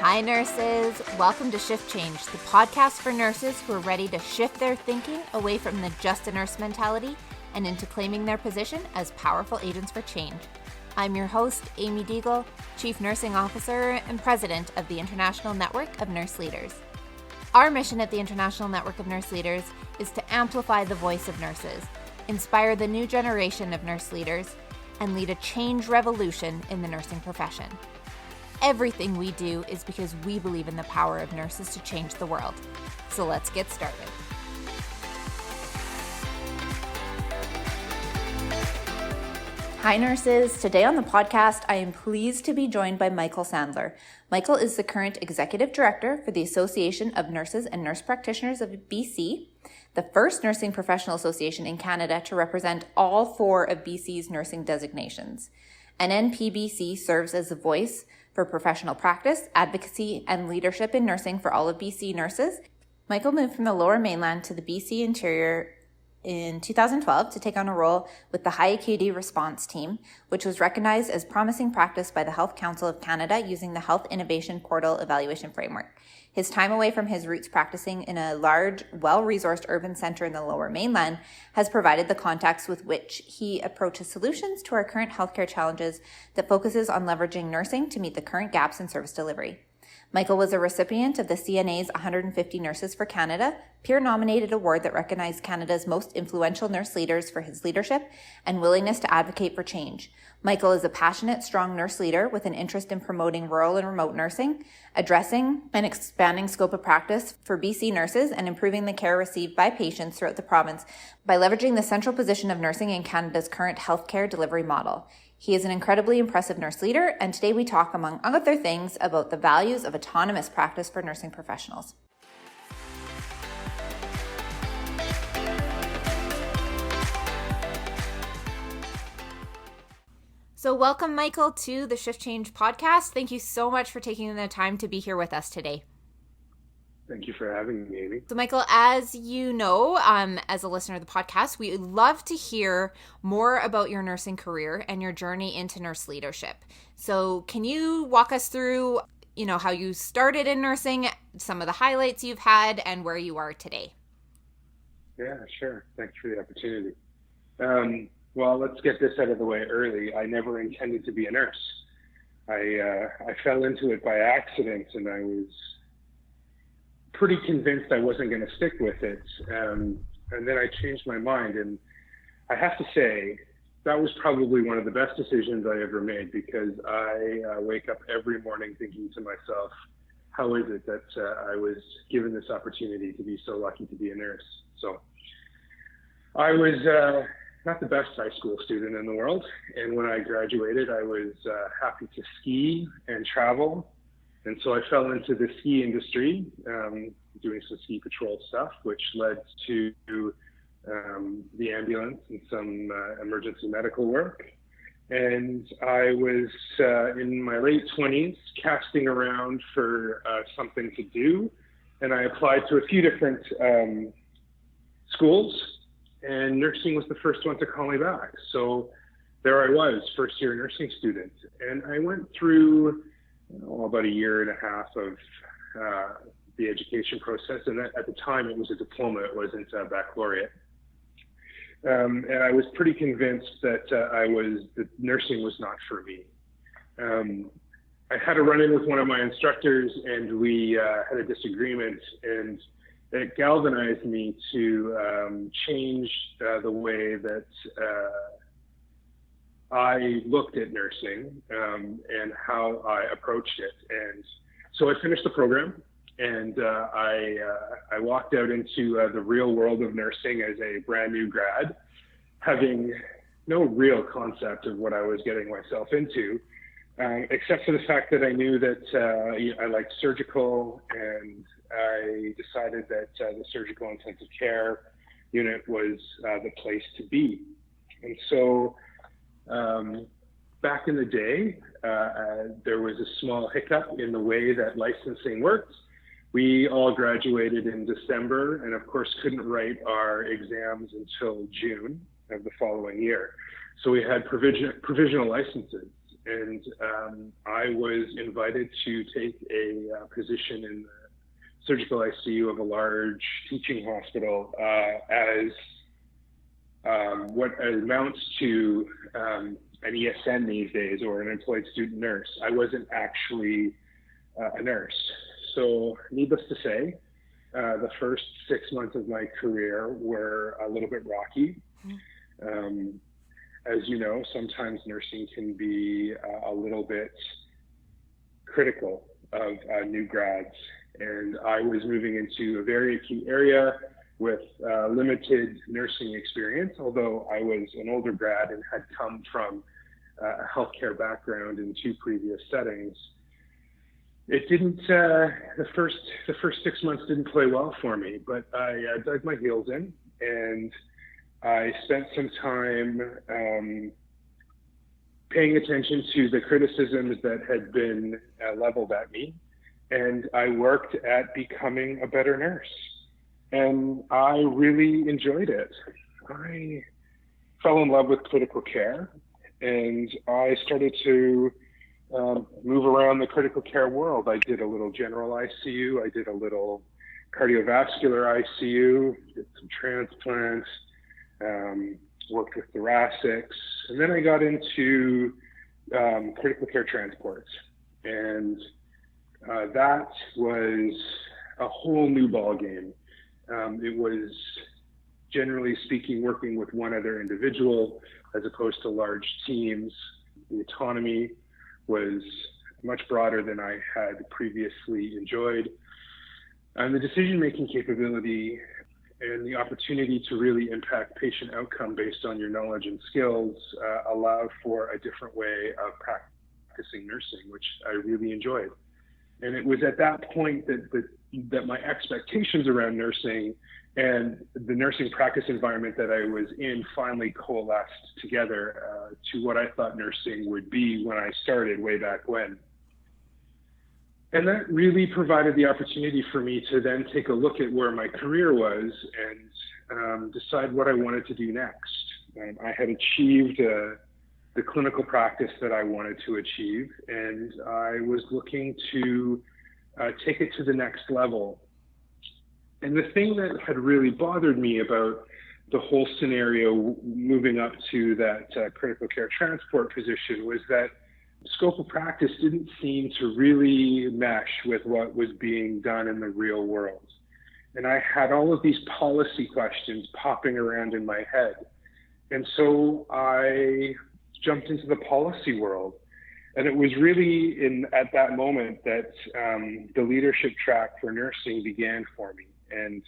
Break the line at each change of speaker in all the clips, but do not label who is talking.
Hi nurses, welcome to Shift Change, the podcast for nurses who are ready to shift their thinking away from the just a nurse mentality and into claiming their position as powerful agents for change. I'm your host, Amy Deagle, Chief Nursing Officer and President of the International Network of Nurse Leaders. Our mission at the International Network of Nurse Leaders is to amplify the voice of nurses, inspire the new generation of nurse leaders, and lead a change revolution in the nursing profession. Everything we do is because we believe in the power of nurses to change the world. So let's get started. Hi nurses, today on the podcast, I am pleased to be joined by Michael Sandler. Michael is the current Executive Director for the Association of Nurses and Nurse Practitioners of BC, the first nursing professional association in Canada to represent all 4 of BC's nursing designations. NNPBC serves as the voice for professional practice, advocacy, and leadership in nursing for all of BC nurses. Michael moved from the Lower Mainland to the BC Interior in 2012 to take on a role with the High Acuity Response Team, which was recognized as promising practice by the Health Council of Canada using the Health Innovation Portal Evaluation Framework. His time away from his roots practicing in a large, well-resourced urban center in the Lower Mainland has provided the context with which he approaches solutions to our current healthcare challenges that focuses on leveraging nursing to meet the current gaps in service delivery. Michael was a recipient of the CNA's 150 Nurses for Canada peer-nominated award that recognized Canada's most influential nurse leaders for his leadership and willingness to advocate for change. Michael is a passionate, strong nurse leader with an interest in promoting rural and remote nursing, addressing and expanding scope of practice for BC nurses, and improving the care received by patients throughout the province by leveraging the central position of nursing in Canada's current healthcare delivery model. He is an incredibly impressive nurse leader, and today we talk, among other things, about the values of autonomous practice for nursing professionals. So welcome, Michael, to the Shift Change podcast. Thank you so much for taking the time to be here with us today.
Thank you for having me, Amy.
So, Michael, as you know, as a listener of the podcast, we love to hear more about your nursing career and your journey into nurse leadership. So can you walk us through, how you started in nursing, some of the highlights you've had, and where you are today?
Yeah, sure. Thanks for the opportunity. Well, let's get this out of the way early. I never intended to be a nurse. I fell into it by accident, and I was pretty convinced I wasn't going to stick with it. And then I changed my mind. And I have to say, that was probably one of the best decisions I ever made, because I wake up every morning thinking to myself, how is it that I was given this opportunity to be so lucky to be a nurse? So I was not the best high school student in the world. And when I graduated, I was happy to ski and travel. And so I fell into the ski industry, doing some ski patrol stuff, which led to the ambulance and some emergency medical work. And I was in my late 20s casting around for something to do. And I applied to a few different schools, and nursing was the first one to call me back. So there I was, first year nursing student. And I went through about a year and a half of the education process. And at the time, it was a diploma. It wasn't a baccalaureate. And I was pretty convinced that that nursing was not for me. I had a run-in with one of my instructors, and we had a disagreement, and it galvanized me to change the way that I looked at nursing and how I approached it. And so I finished the program, and I walked out into the real world of nursing as a brand new grad, having no real concept of what I was getting myself into, except for the fact that I knew that I liked surgical, and I decided that the surgical intensive care unit was the place to be. And so back in the day, there was a small hiccup in the way that licensing worked. We all graduated in December, and of course couldn't write our exams until June of the following year. So we had provisional licenses. and I was invited to take a position in the surgical ICU of a large teaching hospital as what amounts to an ESN these days, or an employed student nurse. I wasn't actually a nurse. So needless to say, the first 6 months of my career were a little bit rocky. As you know, sometimes nursing can be a little bit critical of new grads. And I was moving into a very acute area with limited nursing experience, although I was an older grad and had come from a healthcare background in 2 previous settings. It didn't, the first 6 months didn't play well for me, but I dug my heels in, and I spent some time paying attention to the criticisms that had been leveled at me, and I worked at becoming a better nurse. And I really enjoyed it. I fell in love with critical care, and I started to move around the critical care world. I did a little general ICU, I did a little cardiovascular ICU, did some transplants, worked with thoracics, and then I got into critical care transports. And that was a whole new ballgame. It was, generally speaking, working with one other individual as opposed to large teams. The autonomy was much broader than I had previously enjoyed. And the decision-making capability and the opportunity to really impact patient outcome based on your knowledge and skills allowed for a different way of practicing nursing, which I really enjoyed. And it was at that point that my expectations around nursing and the nursing practice environment that I was in finally coalesced together to what I thought nursing would be when I started way back when. And that really provided the opportunity for me to then take a look at where my career was and decide what I wanted to do next. I had achieved the clinical practice that I wanted to achieve, and I was looking to take it to the next level. And the thing that had really bothered me about the whole scenario moving up to that critical care transport position was that the scope of practice didn't seem to really mesh with what was being done in the real world. And I had all of these policy questions popping around in my head. And so I jumped into the policy world. And it was really at that moment that the leadership track for nursing began for me. And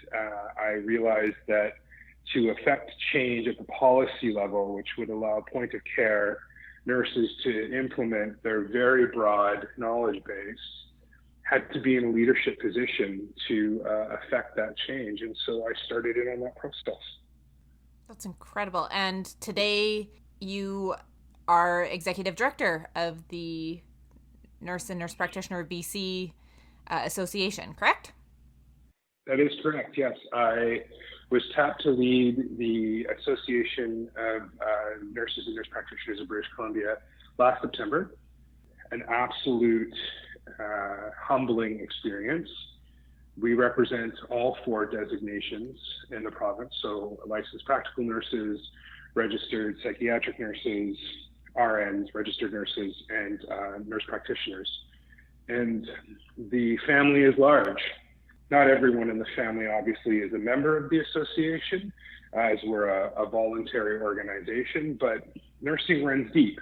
I realized that to affect change at the policy level, which would allow point of care nurses to implement their very broad knowledge base, had to be in a leadership position to affect that change. And so I started in on that process.
That's incredible. And today you are executive director of the Nurse and Nurse Practitioner of BC Association, correct?
That is correct, yes. I was tapped to lead the Association of Nurses and Nurse Practitioners of British Columbia last September. An absolute humbling experience. We represent all 4 designations in the province, so licensed practical nurses, registered psychiatric nurses, RNs, registered nurses, and nurse practitioners. And the family is large. Not everyone in the family, obviously, is a member of the association, as we're a voluntary organization, but nursing runs deep.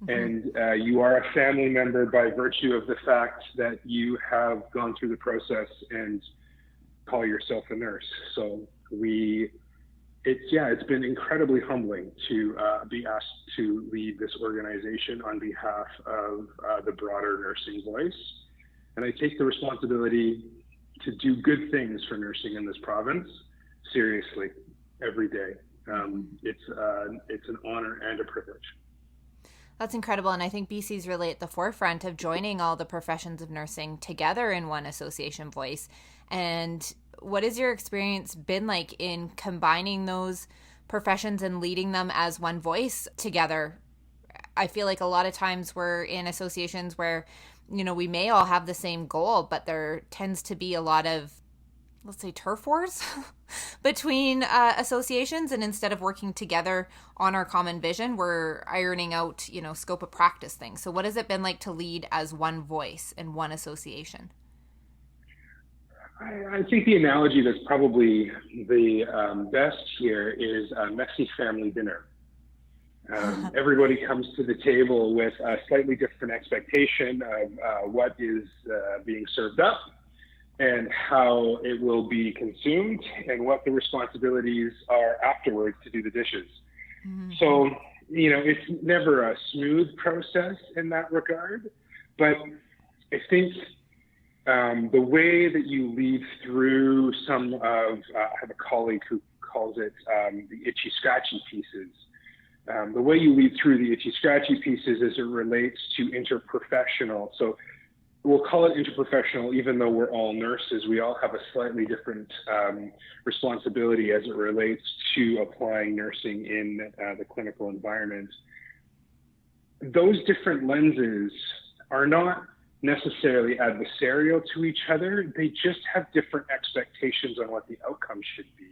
Mm-hmm. And you are a family member by virtue of the fact that you have gone through the process and call yourself a nurse. So it's been incredibly humbling to be asked to lead this organization on behalf of the broader nursing voice. And I take the responsibility to do good things for nursing in this province seriously every day. It's an honor and a privilege.
That's incredible. And I think BC is really at the forefront of joining all the professions of nursing together in one association voice. And what has your experience been like in combining those professions and leading them as one voice together I feel like a lot of times we're in associations where, we may all have the same goal, but there tends to be a lot of, let's say, turf wars between associations. And instead of working together on our common vision, we're ironing out, scope of practice things. So what has it been like to lead as one voice in one association?
I think the analogy that's probably the best here is a messy family dinner. Everybody comes to the table with a slightly different expectation of what is being served up and how it will be consumed and what the responsibilities are afterwards to do the dishes. Mm-hmm. So, it's never a smooth process in that regard, but I think the way that you lead through I have a colleague who calls it the itchy-scratchy pieces. The way you lead through the itchy-scratchy pieces as it relates to interprofessional. So we'll call it interprofessional, even though we're all nurses. We all have a slightly different responsibility as it relates to applying nursing in the clinical environment. Those different lenses are not necessarily adversarial to each other. They just have different expectations on what the outcome should be.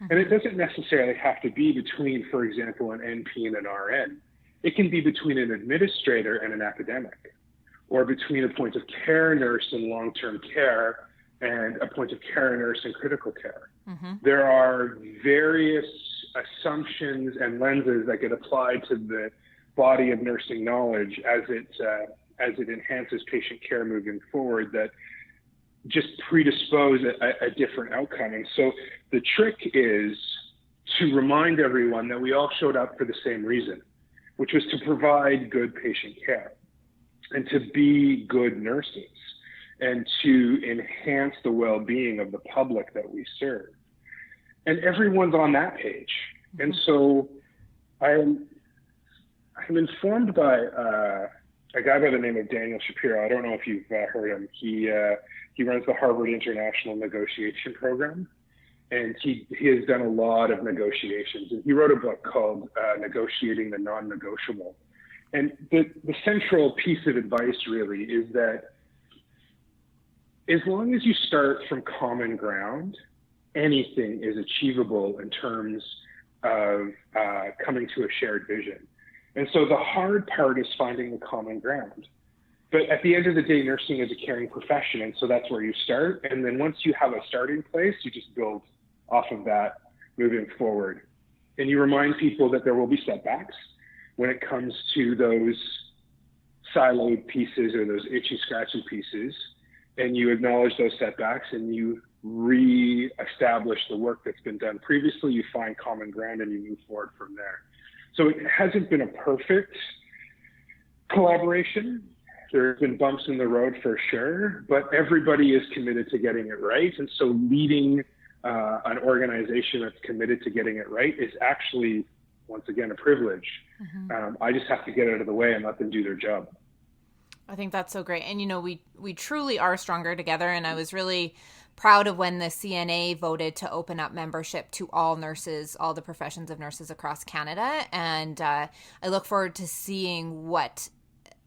Mm-hmm. And it doesn't necessarily have to be between, for example, an NP and an RN. It can be between an administrator and an academic, or between a point of care nurse in long-term care and a point of care nurse in critical care. Mm-hmm. There are various assumptions and lenses that get applied to the body of nursing knowledge as it enhances patient care moving forward that just predispose a different outcome. And so the trick is to remind everyone that we all showed up for the same reason, which was to provide good patient care and to be good nurses and to enhance the well-being of the public that we serve. And everyone's on that page. And so I'm informed by a guy by the name of Daniel Shapiro. I don't know if you've heard him. He runs the Harvard International Negotiation Program, and he has done a lot of negotiations. And he wrote a book called Negotiating the Non-Negotiable. And the central piece of advice really is that as long as you start from common ground, anything is achievable in terms of coming to a shared vision. And so the hard part is finding the common ground. But at the end of the day, nursing is a caring profession, and so that's where you start. And then once you have a starting place, you just build off of that moving forward. And you remind people that there will be setbacks when it comes to those siloed pieces or those itchy-scratchy pieces, and you acknowledge those setbacks and you re-establish the work that's been done previously. You find common ground and you move forward from there. So it hasn't been a perfect collaboration. There have been bumps in the road for sure, but everybody is committed to getting it right. And so leading an organization that's committed to getting it right is actually, once again, a privilege. Mm-hmm. I just have to get out of the way and let them do their job.
I think that's so great. And, we truly are stronger together. And I was really proud of when the CNA voted to open up membership to all nurses, all the professions of nurses across Canada. And I look forward to seeing what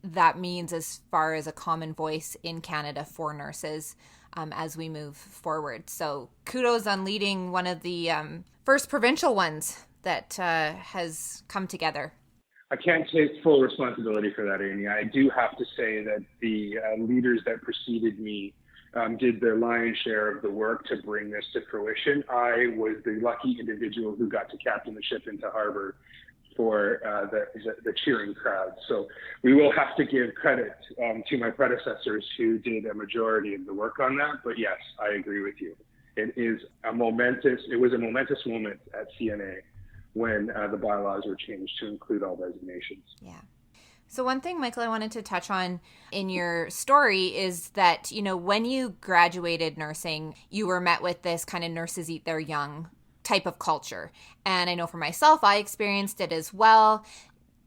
that means as far as a common voice in Canada for nurses as we move forward. So kudos on leading one of the first provincial ones that has come together.
I can't take full responsibility for that, Amy. I do have to say that the leaders that preceded me did their lion's share of the work to bring this to fruition. I was the lucky individual who got to captain the ship into harbor for the cheering crowd. So we will have to give credit to my predecessors who did a majority of the work on that. But yes, I agree with you. It was a momentous moment at CNA when the bylaws were changed to include all designations.
Yeah. So one thing, Michael, I wanted to touch on in your story is that, when you graduated nursing, you were met with this kind of nurses eat their young type of culture. And I know for myself, I experienced it as well.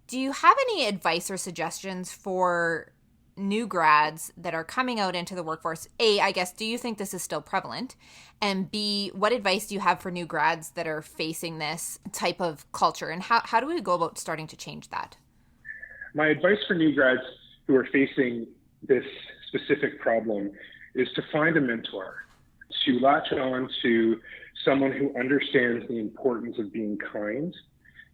Do you have any advice or suggestions for new grads that are coming out into the workforce? A, I guess, do you think this is still prevalent? And B, what advice do you have for new grads that are facing this type of culture? And how do we go about starting to change that?
my advice for new grads who are facing this specific problem is to find a mentor, to latch on to someone who understands the importance of being kind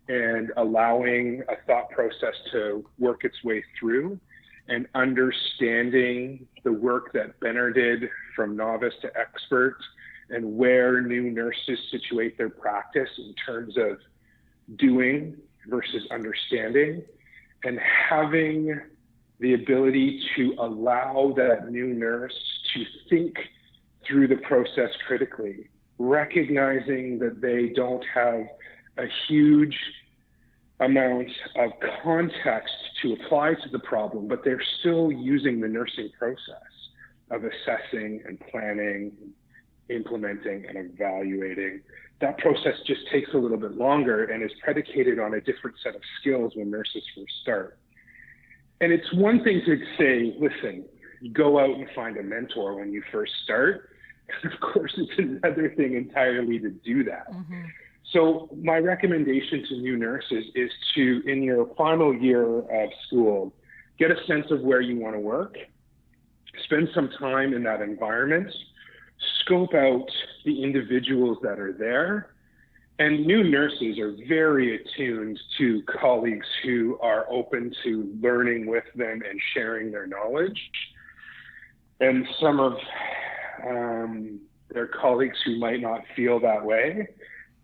and allowing a thought process to work its way through, and understanding the work that Benner did from novice to expert and where new nurses situate their practice in terms of doing versus understanding, and having the ability to allow that new nurse to think through the process critically, recognizing that they don't have a huge amount of context to apply to the problem, but they're still using the nursing process of assessing and planning, implementing and evaluating. That process just takes a little bit longer and is predicated on a different set of skills when nurses first start. And it's one thing to say, listen, you go out and find a mentor when you first start. And of course, it's another thing entirely to do that. Mm-hmm. So my recommendation to new nurses is to, in your final year of school, get a sense of where you want to work, spend some time in that environment, scope out the individuals that are there. And new nurses are very attuned to colleagues who are open to learning with them and sharing their knowledge. And some of their colleagues who might not feel that way,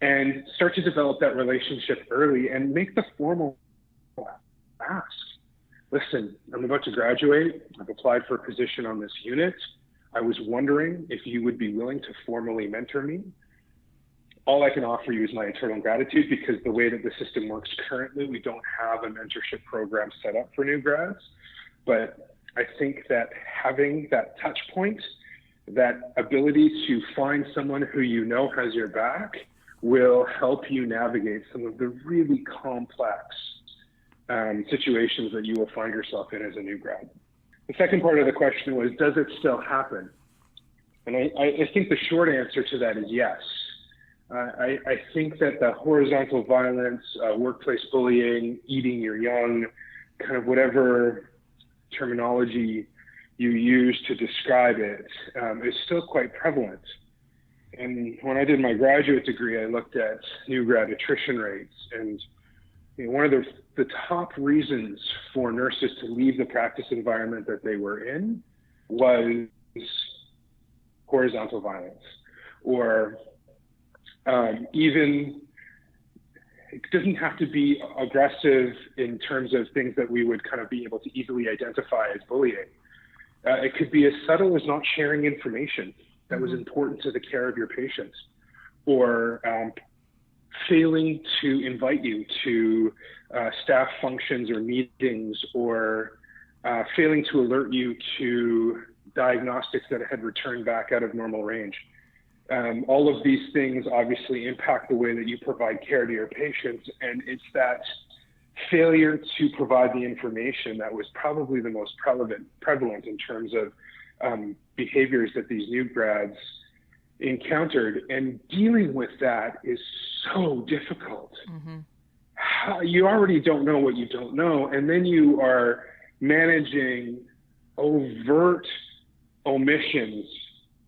and start to develop that relationship early and make the formal ask. Listen, I'm about to graduate. I've applied for a position on this unit. I was wondering if you would be willing to formally mentor me. All I can offer you is my eternal gratitude, because the way that the system works currently, we don't have a mentorship program set up for new grads. But I think that having that touch point, that ability to find someone who you know has your back, will help you navigate some of the really complex situations that you will find yourself in as a new grad. The second part of the question was, does it still happen? And I think the short answer to that is yes. I think that the horizontal violence, workplace bullying, eating your young, kind of whatever terminology you use to describe it, is still quite prevalent. And when I did my graduate degree, I looked at new grad attrition rates. And one of the top reasons for nurses to leave the practice environment that they were in was horizontal violence, or even, it doesn't have to be aggressive in terms of things that we would kind of be able to easily identify as bullying. It could be as subtle as not sharing information that was important to the care of your patients, or failing to invite you to staff functions or meetings, or failing to alert you to diagnostics that had returned back out of normal range. All of these things obviously impact the way that you provide care to your patients, and it's that failure to provide the information that was probably the most prevalent in terms of behaviors that these new grads encountered. And dealing with that is so difficult. Mm-hmm. You already don't know what you don't know, and then you are managing overt omissions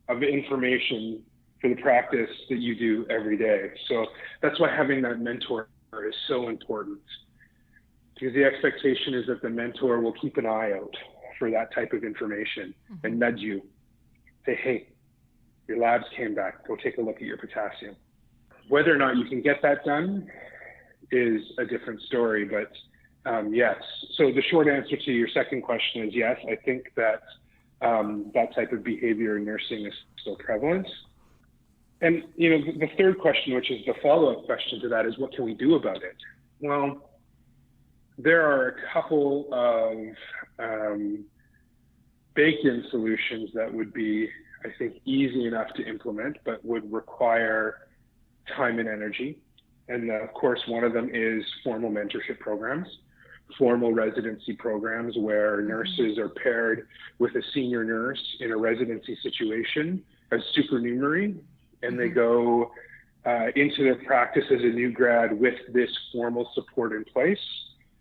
of information for the practice that you do every day. So that's why having that mentor is so important, because the expectation is that the mentor will keep an eye out for that type of information, mm-hmm. and nudge you, say, hey, your labs came back, go take a look at your potassium. Whether or not you can get that done is a different story, but yes. So the short answer to your second question is yes. I think that that type of behavior in nursing is still prevalent. And the third question, which is the follow-up question to that, is what can we do about it? Well, there are a couple of baked-in solutions that would be, I think, easy enough to implement, but would require time and energy. And of course, one of them is formal mentorship programs, formal residency programs where nurses are paired with a senior nurse in a residency situation as supernumerary, and they go into their practice as a new grad with this formal support in place.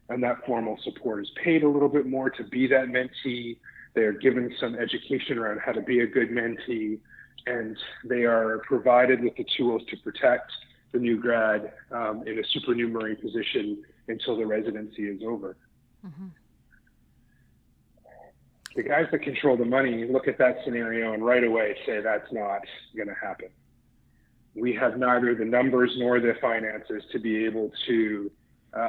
and that formal support is paid a little bit more to be that mentee. They are given some education around how to be a good mentee, and they are provided with the tools to protect the new grad in a supernumerary position until the residency is over. Mm-hmm. The guys that control the money look at that scenario and right away say that's not going to happen. We have neither the numbers nor the finances to be able to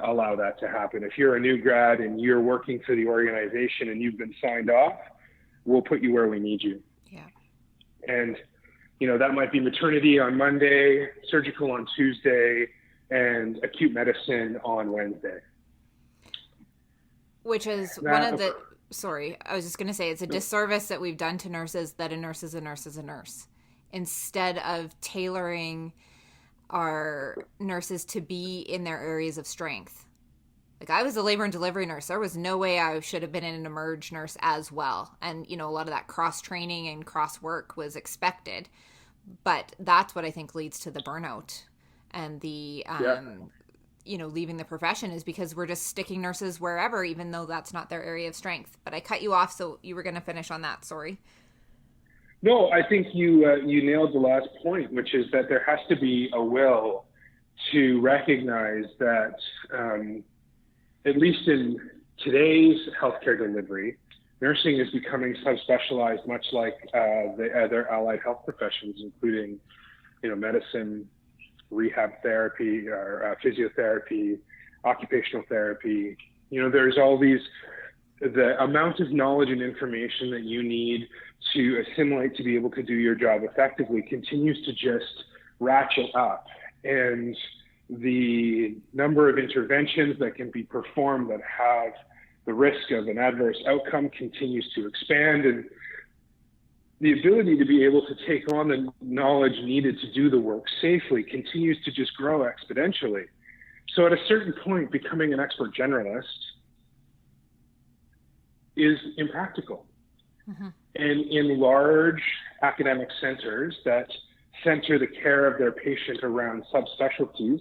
allow that to happen. If you're a new grad and you're working for the organization and you've been signed off, we'll put you where we need you.
Yeah.
And, you know, that might be maternity on Monday, surgical on Tuesday, and acute medicine on Wednesday.
Which is one of the, sorry, I was just going to say, it's a disservice that we've done to nurses that a nurse is a nurse is a nurse. Instead of tailoring our nurses to be in their areas of strength. Like, I was a labor and delivery nurse. There was no way I should have been an emerge nurse as well. And, you know, a lot of that cross training and cross work was expected. But that's what I think leads to the burnout and the, you know, leaving the profession, is because we're just sticking nurses wherever, even though that's not their area of strength. But I cut you off, so you were going to finish on that. Sorry.
No, I think you nailed the last point, which is that there has to be a will to recognize that, at least in today's healthcare delivery, nursing is becoming subspecialized, much like the other allied health professions, including, you know, medicine, rehab therapy, or physiotherapy, occupational therapy. You know, there's all these, the amount of knowledge and information that you need to assimilate to be able to do your job effectively continues to just ratchet up. And the number of interventions that can be performed that have the risk of an adverse outcome continues to expand. And the ability to be able to take on the knowledge needed to do the work safely continues to just grow exponentially. So at a certain point, becoming an expert generalist is impractical. Mm-hmm. And in large academic centers that center the care of their patient around subspecialties,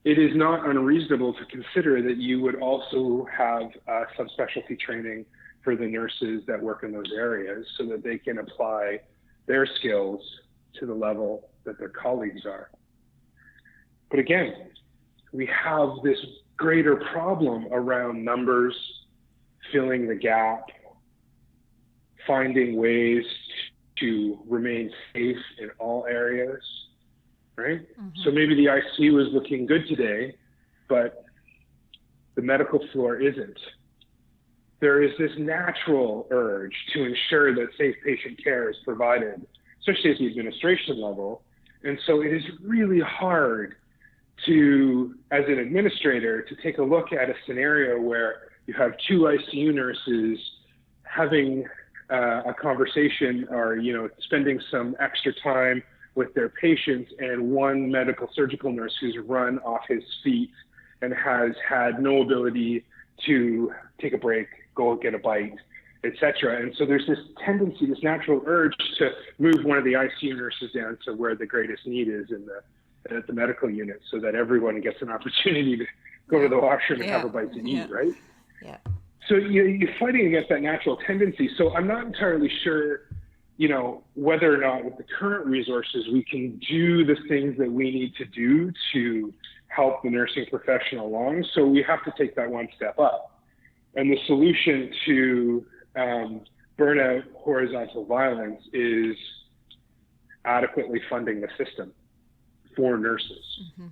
it is not unreasonable to consider that you would also have subspecialty training for the nurses that work in those areas so that they can apply their skills to the level that their colleagues are. But again, we have this greater problem around numbers, filling the gap, finding ways to remain safe in all areas, right? Mm-hmm. So maybe the ICU is looking good today, but the medical floor isn't. There is this natural urge to ensure that safe patient care is provided, especially at the administration level. And so it is really hard to, as an administrator, to take a look at a scenario where you have two ICU nurses having a conversation, or, you know, spending some extra time with their patients, and one medical surgical nurse who's run off his feet and has had no ability to take a break, go get a bite, etc. And so there's this tendency, this natural urge to move one of the ICU nurses down to where the greatest need is at the medical unit, so that everyone gets an opportunity to go to the washroom and have a bite to eat, right?
Yeah.
So you're fighting against that natural tendency. So I'm not entirely sure, you know, whether or not with the current resources we can do the things that we need to do to help the nursing profession along. So we have to take that one step up. And the solution to burnout, horizontal violence, is adequately funding the system for nurses.
Mm-hmm.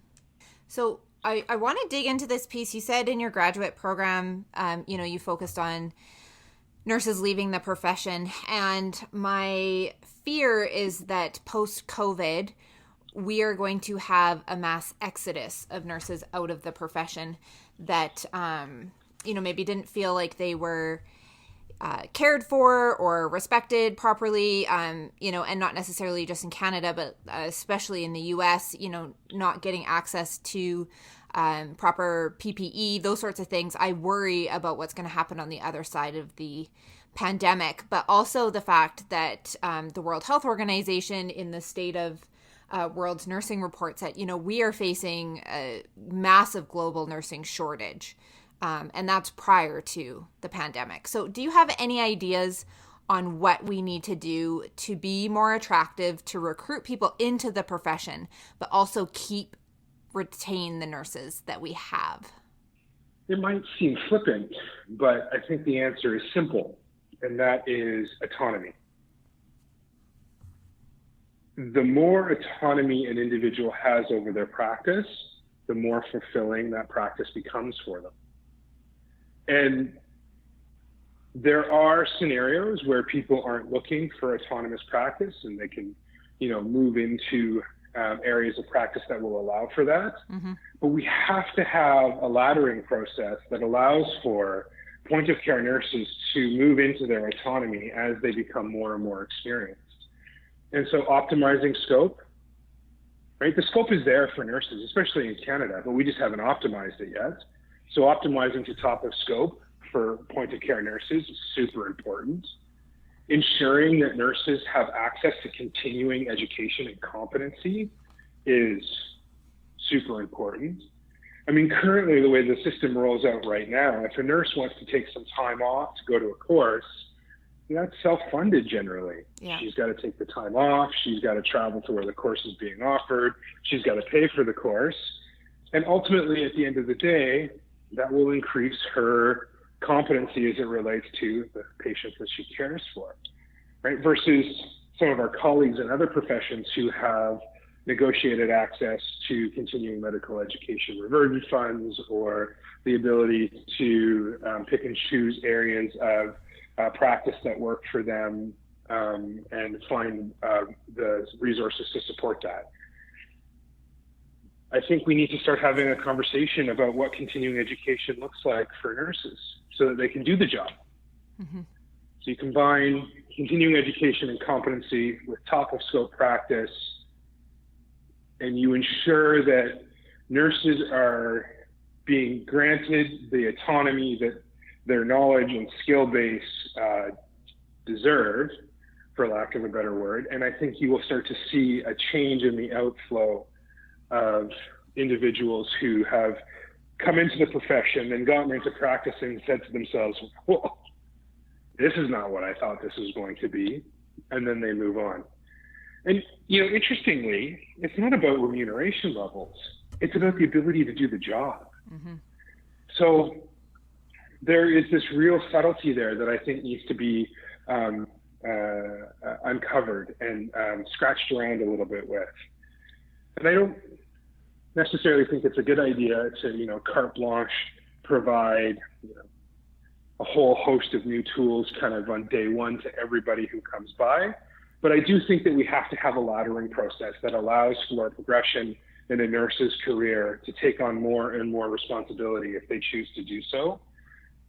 So I want to dig into this piece. You said in your graduate program, you know, you focused on nurses leaving the profession. And my fear is that post-COVID, we are going to have a mass exodus of nurses out of the profession that, you know, maybe didn't feel like they were cared for or respected properly, you know, and not necessarily just in Canada, but especially in the US, you know, not getting access to proper PPE, those sorts of things. I worry about what's going to happen on the other side of the pandemic, but also the fact that the World Health Organization, in the State of World's Nursing Report said, we are facing a massive global nursing shortage. And that's prior to the pandemic. So do you have any ideas on what we need to do to be more attractive, to recruit people into the profession, but also retain the nurses that we have?
It might seem flippant, but I think the answer is simple, and that is autonomy. The more autonomy an individual has over their practice, the more fulfilling that practice becomes for them. And there are scenarios where people aren't looking for autonomous practice, and they can, move into areas of practice that will allow for that. Mm-hmm. But we have to have a laddering process that allows for point of care nurses to move into their autonomy as they become more and more experienced. And so optimizing scope, right? The scope is there for nurses, especially in Canada, but we just haven't optimized it yet. So optimizing to top of scope for point of care nurses is super important. Ensuring that nurses have access to continuing education and competency is super important. I mean, currently the way the system rolls out right now, if a nurse wants to take some time off to go to a course, that's self-funded generally. Yeah. She's got to take the time off. She's got to travel to where the course is being offered. She's got to pay for the course. And ultimately, at the end of the day, that will increase her competency as it relates to the patients that she cares for, right? Versus some of our colleagues in other professions who have negotiated access to continuing medical education reversion funds, or the ability to pick and choose areas of practice that work for them, and find the resources to support that. I think we need to start having a conversation about what continuing education looks like for nurses so that they can do the job. Mm-hmm. So you combine continuing education and competency with top of scope practice, and you ensure that nurses are being granted the autonomy that their knowledge and skill base deserve, for lack of a better word. And I think you will start to see a change in the outflow of individuals who have come into the profession and gotten into practice and said to themselves, whoa, this is not what I thought this was going to be. And then they move on. And, interestingly, it's not about remuneration levels. It's about the ability to do the job. Mm-hmm. So there is this real subtlety there that I think needs to be uncovered and scratched around a little bit with. And I don't necessarily think it's a good idea to, carte blanche provide, a whole host of new tools kind of on day one to everybody who comes by. But I do think that we have to have a laddering process that allows for progression in a nurse's career to take on more and more responsibility if they choose to do so,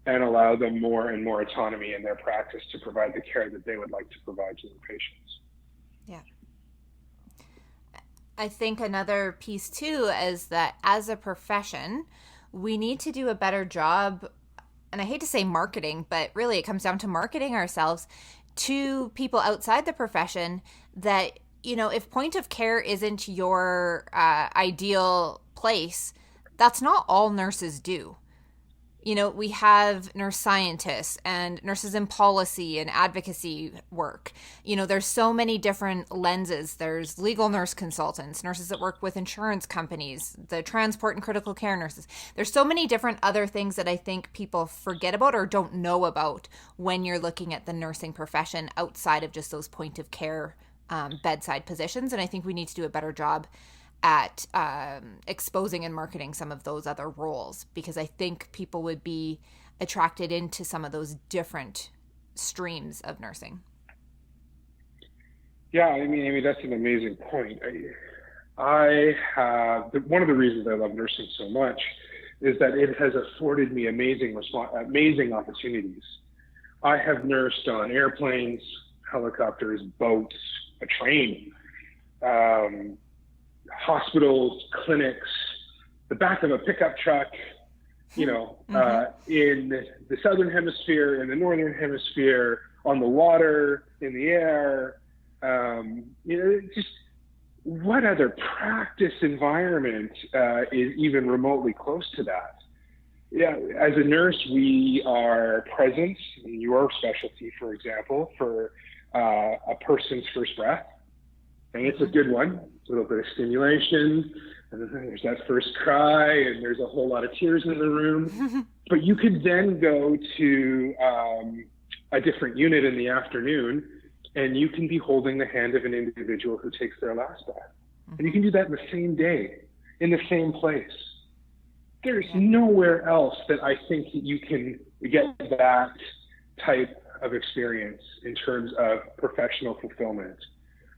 and allow them more and more autonomy in their practice to provide the care that they would like to provide to their patients.
Yeah. I think another piece too is that as a profession, we need to do a better job, and I hate to say marketing, but really it comes down to marketing ourselves to people outside the profession that, if point of care isn't your ideal place, that's not all nurses do. We have nurse scientists and nurses in policy and advocacy work. There's so many different lenses. There's legal nurse consultants, nurses that work with insurance companies, the transport and critical care nurses. There's so many different other things that I think people forget about or don't know about when you're looking at the nursing profession outside of just those point of care bedside positions. And I think we need to do a better job at exposing and marketing some of those other roles, because I think people would be attracted into some of those different streams of nursing.
Yeah, I mean, that's an amazing point. I have one of the reasons I love nursing so much is that it has afforded me amazing opportunities. I have nursed on airplanes, helicopters, boats, a train, hospitals, clinics, the back of a pickup truck, in the southern hemisphere, in the northern hemisphere, on the water, in the air. what other practice environment is even remotely close to that? Yeah, as a nurse, we are present in your specialty, for example, for a person's first breath. And it's a good one, a little bit of stimulation, and then there's that first cry, and there's a whole lot of tears in the room. But you could then go to a different unit in the afternoon, and you can be holding the hand of an individual who takes their last breath. And you can do that in the same day, in the same place. There's nowhere else that I think that you can get that type of experience in terms of professional fulfillment.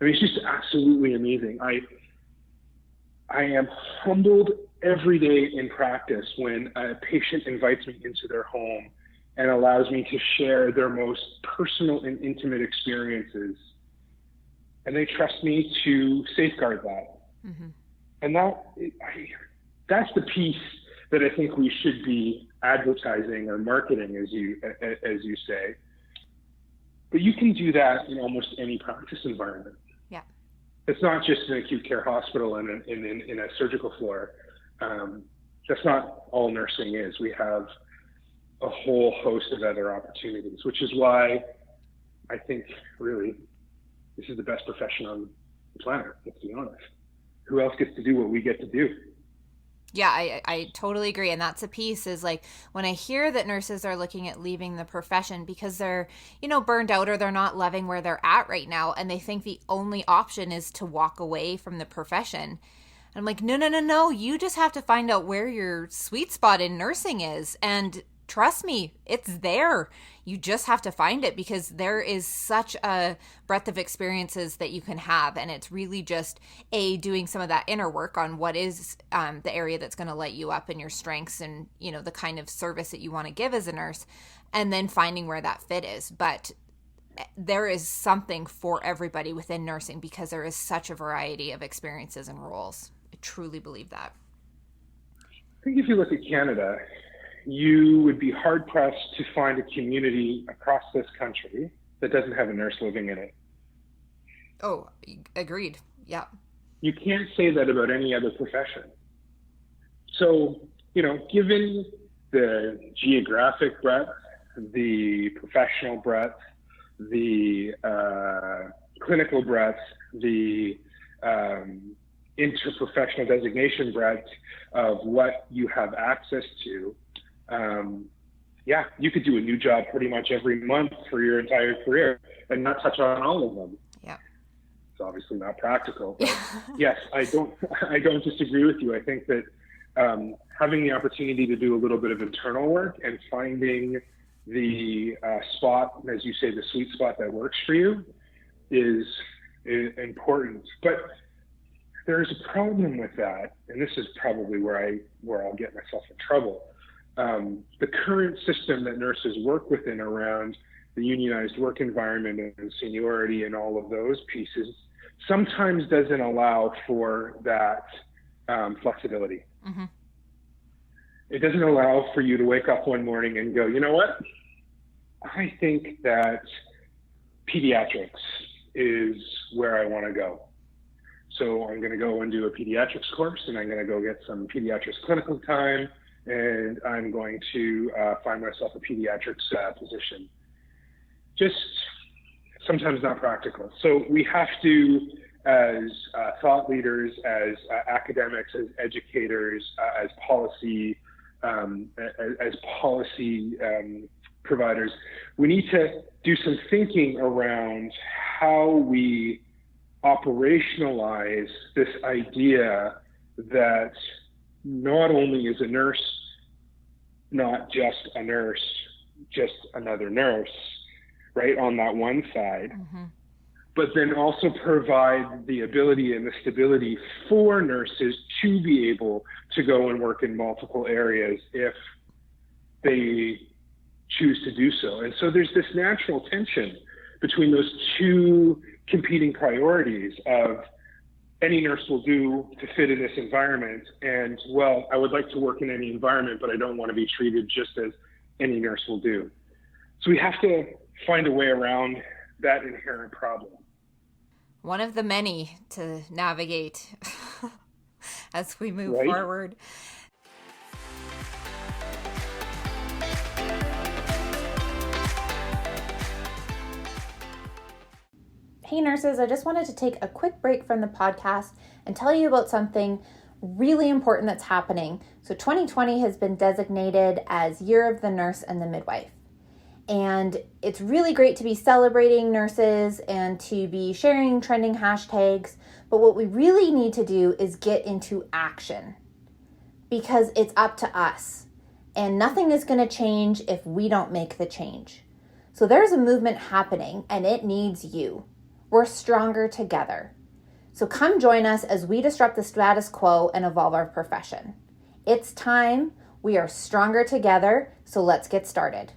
I mean, it's just absolutely amazing. I am humbled every day in practice when a patient invites me into their home and allows me to share their most personal and intimate experiences. And they trust me to safeguard that. Mm-hmm. And that's the piece that I think we should be advertising or marketing, as you say. But you can do that in almost any practice environment.
Yeah.
It's not just an acute care hospital and in a surgical floor. That's not all nursing is. We have a whole host of other opportunities, which is why I think really this is the best profession on the planet, let's be honest. Who else gets to do what we get to do?
Yeah, I totally agree. And that's a piece is like when I hear that nurses are looking at leaving the profession because they're, burned out or they're not loving where they're at right now. And they think the only option is to walk away from the profession. And I'm like, no. You just have to find out where your sweet spot in nursing is. And trust me, it's there. You just have to find it because there is such a breadth of experiences that you can have. And it's really just doing some of that inner work on what is the area that's going to light you up and your strengths and, the kind of service that you want to give as a nurse, and then finding where that fit is. But there is something for everybody within nursing because there is such a variety of experiences and roles. I truly believe that.
I think if you look at Canada, you would be hard-pressed to find a community across this country that doesn't have a nurse living in it.
Oh, agreed. Yeah.
You can't say that about any other profession. So, given the geographic breadth, the professional breadth, the clinical breadth, the interprofessional designation breadth of what you have access to, you could do a new job pretty much every month for your entire career and not touch on all of them.
Yeah.
It's obviously not practical, but yes, I don't disagree with you. I think that having the opportunity to do a little bit of internal work and finding the spot, as you say, the sweet spot that works for you is important. But there's a problem with that, and this is probably where I'll get myself in trouble. The current system that nurses work within around the unionized work environment and seniority and all of those pieces sometimes doesn't allow for that flexibility. Mm-hmm. It doesn't allow for you to wake up one morning and go, you know what? I think that pediatrics is where I want to go. So I'm going to go and do a pediatrics course, and I'm going to go get some pediatrics clinical time, and I'm going to find myself a pediatrics position. Just sometimes not practical. So we have to, as thought leaders, as academics, as educators, as policy providers, we need to do some thinking around how we operationalize this idea that not only is a nurse not just a nurse, just another nurse, right, on that one side, mm-hmm. but then also provide the ability and the stability for nurses to be able to go and work in multiple areas if they choose to do so. And so there's this natural tension between those two competing priorities of any nurse will do to fit in this environment, and, well, I would like to work in any environment, but I don't want to be treated just as any nurse will do. So we have to find a way around that inherent problem.
One of the many to navigate as we move
Right?
forward. Hey nurses, I just wanted to take a quick break from the podcast and tell you about something really important that's happening. So 2020 has been designated as Year of the Nurse and the Midwife. And it's really great to be celebrating nurses and to be sharing trending hashtags. But what we really need to do is get into action, because it's up to us. And nothing is going to change if we don't make the change. So there's a movement happening and it needs you. We're stronger together. So come join us as we disrupt the status quo and evolve our profession. It's time. We are stronger together. So let's get started.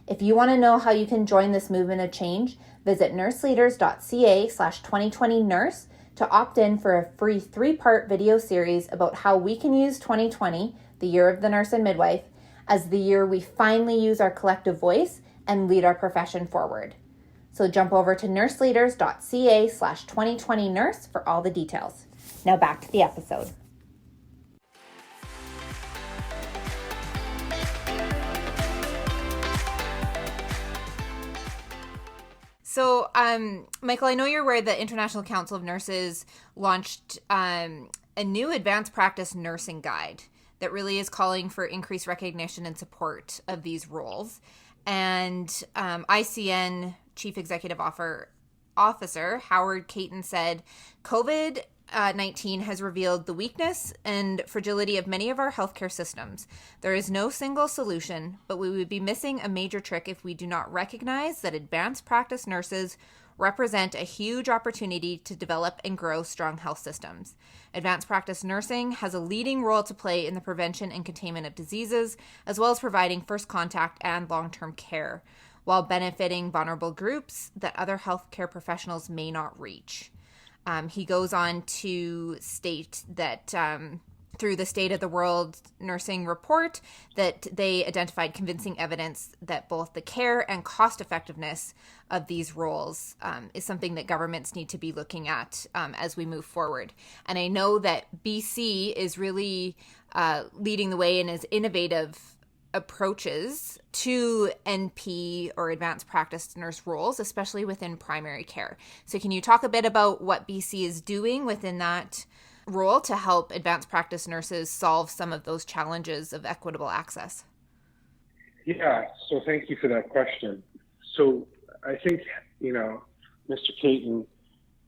If you want to know how you can join this movement of change, visit nurseleaders.ca/2020nurse to opt in for a free 3-part video series about how we can use 2020, the Year of the Nurse and Midwife, as the year we finally use our collective voice and lead our profession forward. So jump over to nurseleaders.ca/2020nurse for all the details. Now back to the episode. So, Michael, I know you're aware that International Council of Nurses launched a new advanced practice nursing guide that really is calling for increased recognition and support of these roles. And ICN Chief Executive Officer Howard Caton said, COVID-19 has revealed the weakness and fragility of many of our healthcare systems. There is no single solution, but we would be missing a major trick if we do not recognize that advanced practice nurses represent a huge opportunity to develop and grow strong health systems. Advanced practice nursing has a leading role to play in the prevention and containment of diseases, as well as providing first contact and long-term care, while benefiting vulnerable groups that other healthcare professionals may not reach. He goes on to state that through the State of the World Nursing Report, that they identified convincing evidence that both the care and cost effectiveness of these roles is something that governments need to be looking at as we move forward. And I know that BC is really leading the way in its innovative approaches to NP or advanced practice nurse roles, especially within primary care. So can you talk a bit about what BC is doing within that role to help advanced practice nurses solve some of those challenges of equitable access?
Yeah, so thank you for that question. So I think, Mr. Caton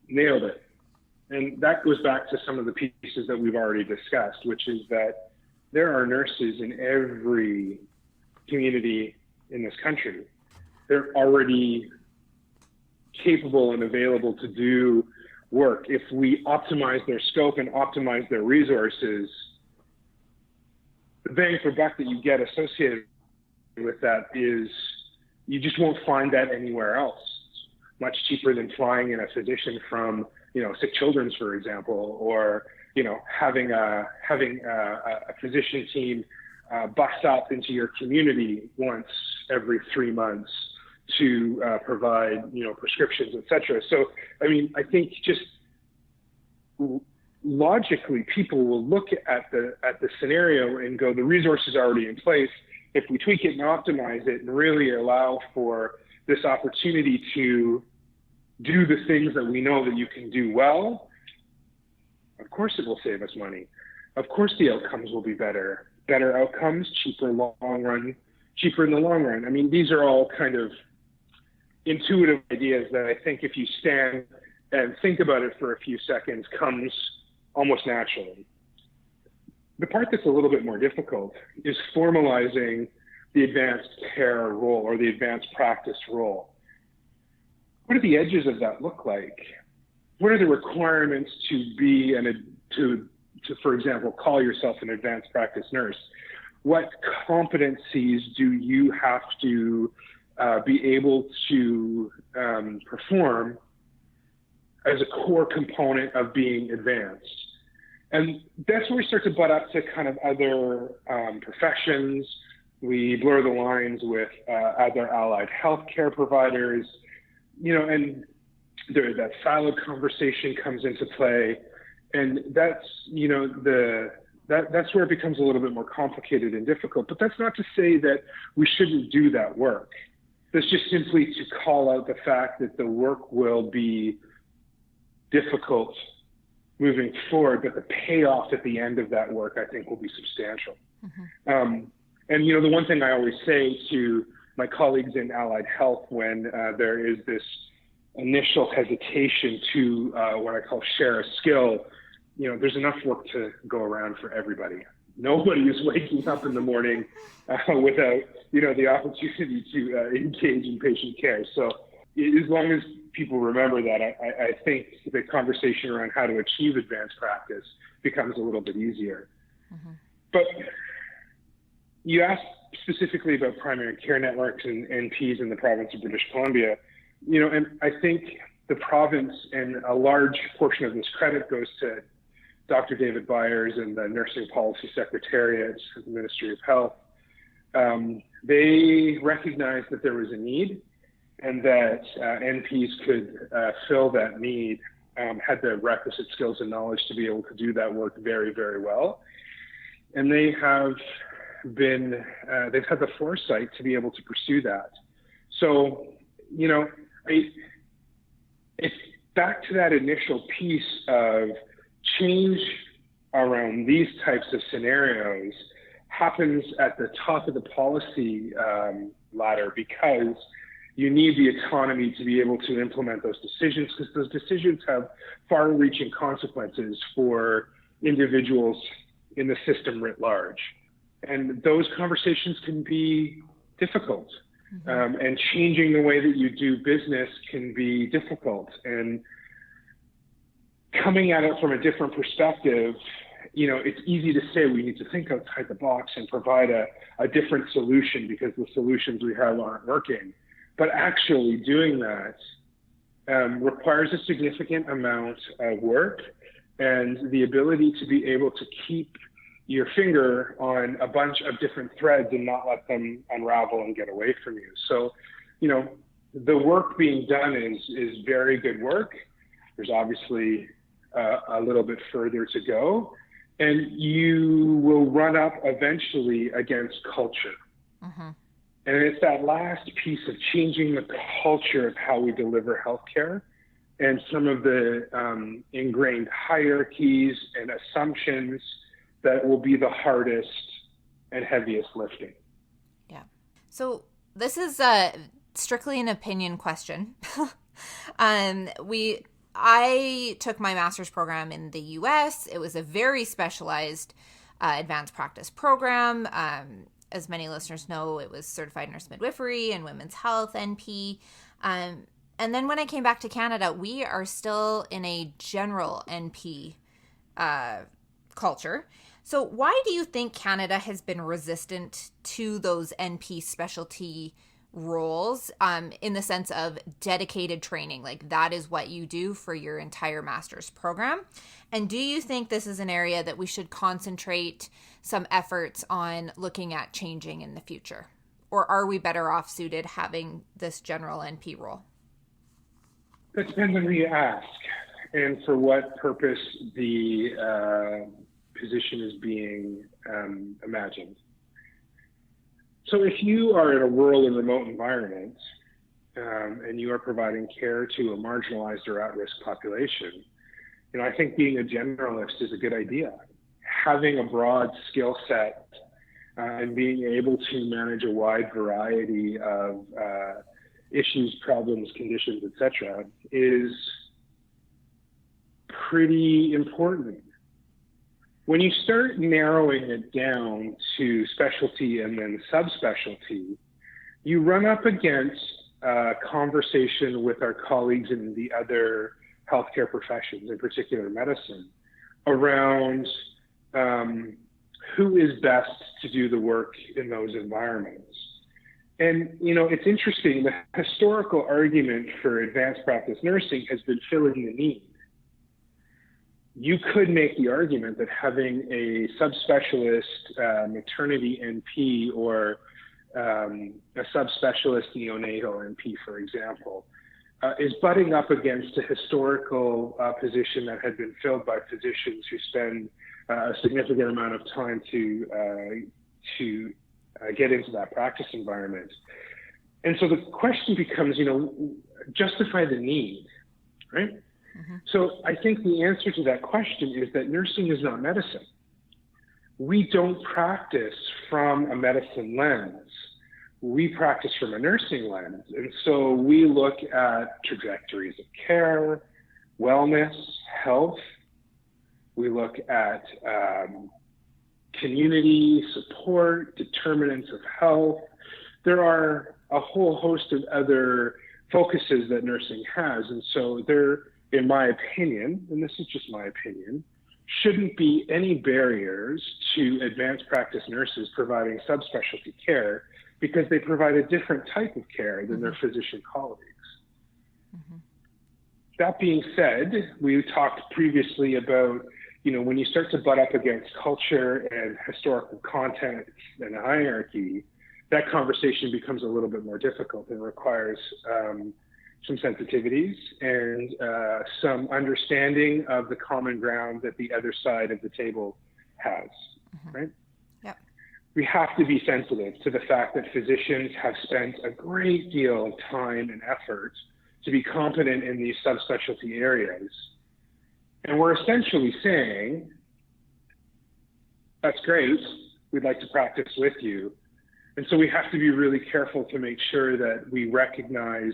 nailed it. And that goes back to some of the pieces that we've already discussed, which is that there are nurses in every community in this country. They're already capable and available to do work. If we optimize their scope and optimize their resources, the bang for buck that you get associated with that is you just won't find that anywhere else. Much cheaper than flying in a physician from, sick children's, for example, or having a physician team bust up into your community once every 3 months to provide, prescriptions, et cetera. So, I think just logically, people will look at the scenario and go, the resources are already in place. If we tweak it and optimize it and really allow for this opportunity to do the things that we know that you can do well, of course it will save us money. Of course the outcomes will be better. Better outcomes, cheaper in the long run. These are all kind of intuitive ideas that I think if you stand and think about it for a few seconds comes almost naturally. The part that's a little bit more difficult is formalizing the advanced care role or the advanced practice role. What do the edges of that look like? What are the requirements to be to, for example, call yourself an advanced practice nurse? What competencies do you have to be able to perform as a core component of being advanced? And that's where we start to butt up to kind of other professions. We blur the lines with other allied healthcare providers, and that siloed conversation comes into play. And that's, that's where it becomes a little bit more complicated and difficult. But that's not to say that we shouldn't do that work. That's just simply to call out the fact that the work will be difficult moving forward, but the payoff at the end of that work, I think, will be substantial. Mm-hmm. And, the one thing I always say to my colleagues in allied health when there is this initial hesitation to what I call share a skill, there's enough work to go around for everybody. Nobody is waking up in the morning without, the opportunity to engage in patient care. So as long as people remember that, I think the conversation around how to achieve advanced practice becomes a little bit easier. Mm-hmm. But you asked specifically about primary care networks and NPs in the province of British Columbia, and I think the province, and a large portion of this credit goes to Dr. David Byers and the Nursing Policy Secretariat at the Ministry of Health. They recognized that there was a need and that NPs could fill that need, had the requisite skills and knowledge to be able to do that work very, very well. And they have been, they've had the foresight to be able to pursue that. So, it's back to that initial piece of change around these types of scenarios happens at the top of the policy ladder, because you need the autonomy to be able to implement those decisions, because those decisions have far-reaching consequences for individuals in the system writ large. And those conversations can be difficult. Mm-hmm. And changing the way that you do business can be difficult. And coming at it from a different perspective, it's easy to say we need to think outside the box and provide a different solution because the solutions we have aren't working. But actually doing that requires a significant amount of work and the ability to be able to keep your finger on a bunch of different threads and not let them unravel and get away from you. So, the work being done is very good work. There's obviously a little bit further to go, and you will run up eventually against culture. Mm-hmm. And it's that last piece of changing the culture of how we deliver healthcare and some of the ingrained hierarchies and assumptions that will be the hardest and heaviest lifting.
Yeah. So this is strictly an opinion question. I took my master's program in the U.S. It was a very specialized advanced practice program. As many listeners know, it was certified nurse midwifery and women's health, NP. And then when I came back to Canada, we are still in a general NP culture. So why do you think Canada has been resistant to those NP specialty roles in the sense of dedicated training? Like that is what you do for your entire master's program. And do you think this is an area that we should concentrate some efforts on looking at changing in the future? Or are we better off suited having this general NP role?
That depends on who you ask and for what purpose the position is being imagined. So if you are in a rural and remote environment and you are providing care to a marginalized or at-risk population, I think being a generalist is a good idea. Having a broad skill set and being able to manage a wide variety of issues, problems, conditions, etc., is pretty important. When you start narrowing it down to specialty and then subspecialty, you run up against a conversation with our colleagues in the other healthcare professions, in particular medicine, around who is best to do the work in those environments. And, it's interesting, the historical argument for advanced practice nursing has been filling the need. You could make the argument that having a subspecialist maternity NP or a subspecialist neonatal NP, for example, is butting up against a historical position that had been filled by physicians who spend a significant amount of time to get into that practice environment. And so the question becomes, justify the need, right? Mm-hmm. So I think the answer to that question is that nursing is not medicine. We don't practice from a medicine lens. We practice from a nursing lens. And so we look at trajectories of care, wellness, health. We look at community support, determinants of health. There are a whole host of other focuses that nursing has. And so there, in my opinion, and this is just my opinion, shouldn't be any barriers to advanced practice nurses providing subspecialty care because they provide a different type of care than their physician colleagues. Mm-hmm. That being said, we talked previously about, when you start to butt up against culture and historical content and hierarchy, that conversation becomes a little bit more difficult and requires some sensitivities and some understanding of the common ground that the other side of the table has, right? Yep. We have to be sensitive to the fact that physicians have spent a great deal of time and effort to be competent in these subspecialty areas. And we're essentially saying, that's great, we'd like to practice with you. And so we have to be really careful to make sure that we recognize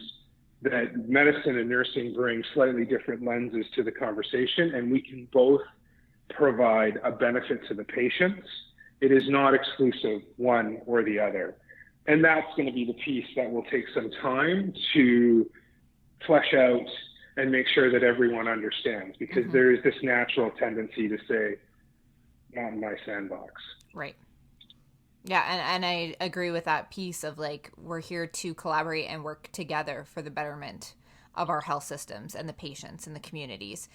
that medicine and nursing bring slightly different lenses to the conversation, and we can both provide a benefit to the patients. It is not exclusive, one or the other. And that's going to be the piece that will take some time to flesh out and make sure that everyone understands, because there is this natural tendency to say, not in my sandbox.
Right. Yeah, and I agree with that piece of we're here to collaborate and work together for the betterment of our health systems and the patients and the communities,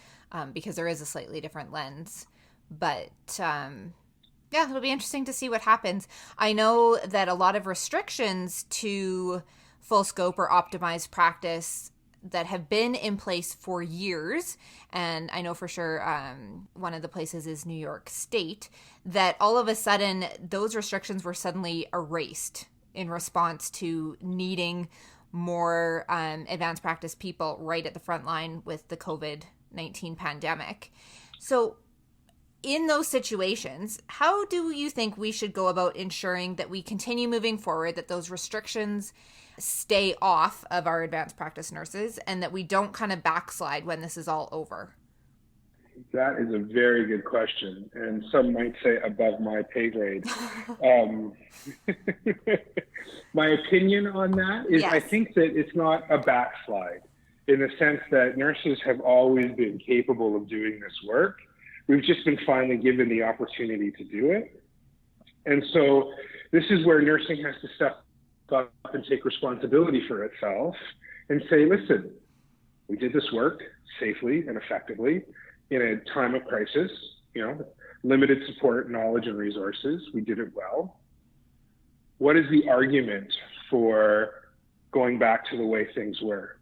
because there is a slightly different lens. But it'll be interesting to see what happens. I know that a lot of restrictions to full scope or optimized practice that have been in place for years, and I know for sure one of the places is New York State, that all of a sudden those restrictions were suddenly erased in response to needing more advanced practice people right at the front line with the COVID-19 pandemic. So in those situations, how do you think we should go about ensuring that we continue moving forward, that those restrictions stay off of our advanced practice nurses, and that we don't kind of backslide when this is all over?
That is a very good question, and some might say above my pay grade. My opinion on that is, yes, I think that it's not a backslide in the sense that nurses have always been capable of doing this work. We've just been finally given the opportunity to do it. And so this is where nursing has to step up and take responsibility for itself and say, listen, we did this work safely and effectively in a time of crisis, limited support, knowledge, and resources. We did it well. What is the argument for going back to the way things were?